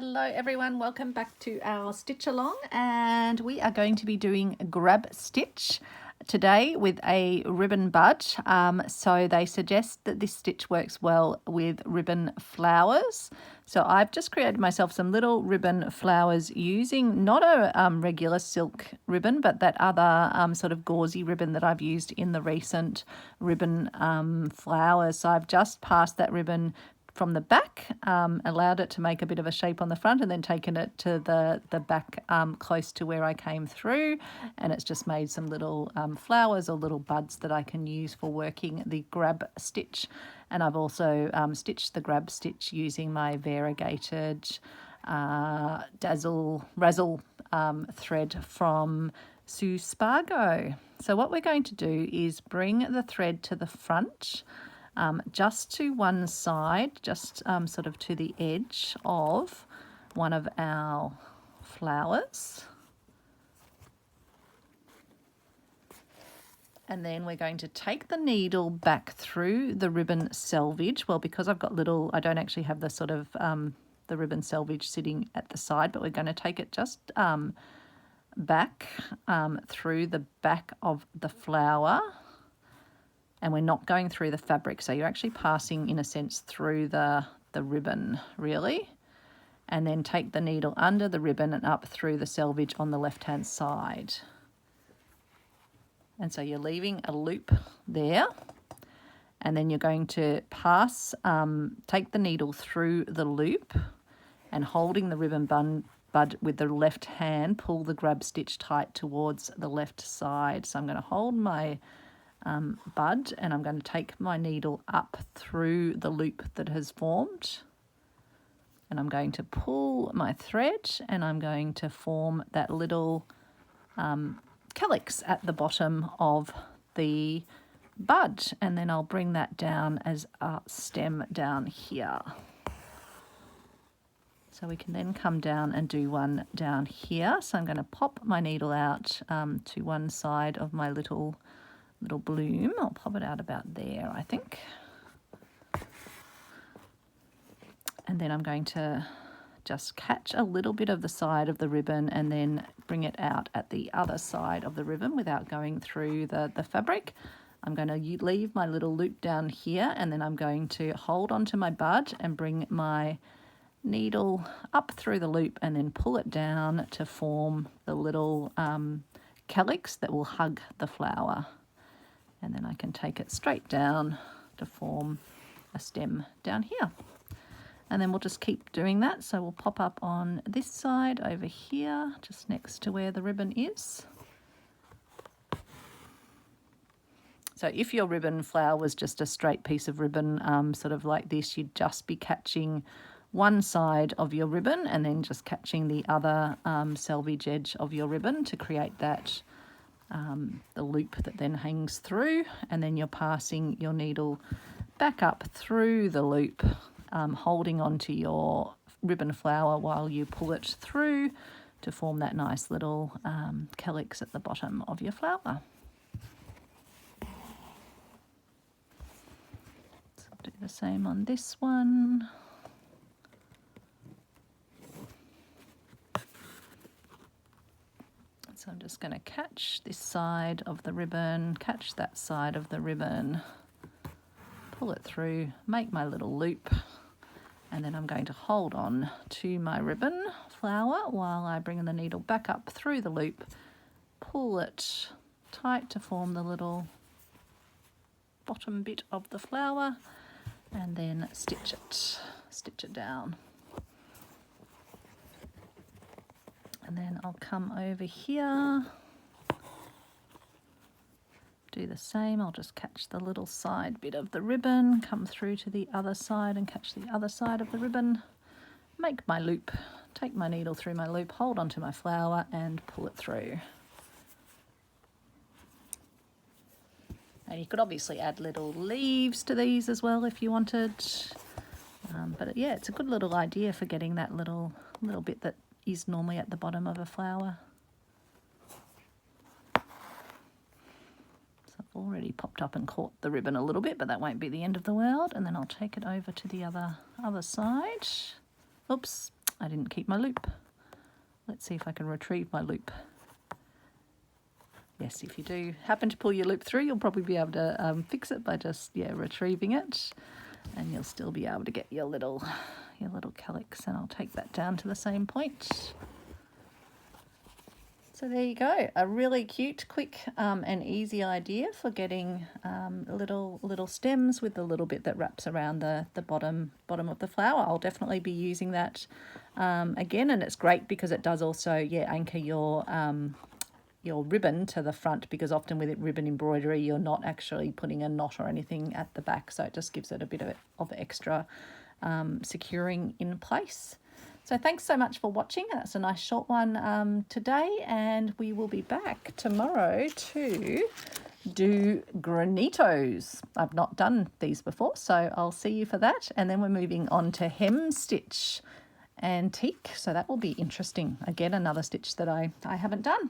Hello everyone, welcome back to our stitch along, and we are going to be doing a grab stitch today with a ribbon bud. So they suggest that this stitch works well with ribbon flowers. So I've just created myself some little ribbon flowers using not a regular silk ribbon, but that other sort of gauzy ribbon that I've used in the recent ribbon flowers. So I've just passed that ribbon from the back, allowed it to make a bit of a shape on the front, and then taken it to the back close to where I came through, and it's just made some little flowers or little buds that I can use for working the grab stitch. And I've also stitched the grab stitch using my variegated razzle thread from Sue Spargo. So what we're going to do is bring the thread to the front, just to one side, just sort of to the edge of one of our flowers. And then we're going to take the needle back through the ribbon selvage. Well, because I've got little, I don't actually have the sort of the ribbon selvage sitting at the side, but we're going to take it just back through the back of the flower. And we're not going through the fabric, so you're actually passing, in a sense, through the ribbon, really. And then take the needle under the ribbon and up through the selvage on the left-hand side. And so you're leaving a loop there. And then you're going to pass, take the needle through the loop, and holding the ribbon bud with the left hand, pull the grab stitch tight towards the left side. So I'm going to hold my bud, and I'm going to take my needle up through the loop that has formed, and I'm going to pull my thread, and I'm going to form that little calyx at the bottom of the bud, and then I'll bring that down as a stem down here. So we can then come down and do one down here. So I'm going to pop my needle out to one side of my little bloom. I'll pop it out about there, I think. And then I'm going to just catch a little bit of the side of the ribbon and then bring it out at the other side of the ribbon without going through the fabric. I'm going to leave my little loop down here, and then I'm going to hold onto my bud and bring my needle up through the loop and then pull it down to form the little calyx that will hug the flower. And then I can take it straight down to form a stem down here. And then we'll just keep doing that. So we'll pop up on this side over here, just next to where the ribbon is. So if your ribbon flower was just a straight piece of ribbon, sort of like this, you'd just be catching one side of your ribbon and then just catching the other selvage edge of your ribbon to create that the loop that then hangs through, and then you're passing your needle back up through the loop, holding onto your ribbon flower while you pull it through to form that nice little calyx at the bottom of your flower. So I'll do the same on this one. So I'm just going to catch this side of the ribbon, catch that side of the ribbon, pull it through, make my little loop, and then I'm going to hold on to my ribbon flower while I bring the needle back up through the loop, pull it tight to form the little bottom bit of the flower, and then stitch it down. And then I'll come over here, do the same. I'll just catch the little side bit of the ribbon, come through to the other side and catch the other side of the ribbon, make my loop, take my needle through my loop, hold onto my flower and pull it through. And you could obviously add little leaves to these as well if you wanted. But yeah, it's a good little idea for getting that little bit that is normally at the bottom of a flower. So I've already popped up and caught the ribbon a little bit, but that won't be the end of the world. And then I'll take it over to the other side. Oops, I didn't keep my loop. Let's see if I can retrieve my loop. Yes, if you do happen to pull your loop through, you'll probably be able to fix it by just, retrieving it. And you'll still be able to get your little calyx, and I'll take that down to the same point. So there you go, a really cute, quick and easy idea for getting little stems with the little bit that wraps around the bottom of the flower. I'll definitely be using that again, and it's great because it does also anchor your ribbon to the front, because often with ribbon embroidery you're not actually putting a knot or anything at the back, so it just gives it a bit of extra securing in place. So thanks so much for watching. That's a nice short one today, and we will be back tomorrow to do granitos. I've not done these before, so I'll see you for that. And then we're moving on to hem stitch antique, so that will be interesting. Again, another stitch that I haven't done.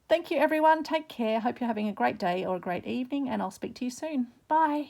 Thank you everyone, take care. Hope you're having a great day or a great evening, and I'll speak to you soon. Bye.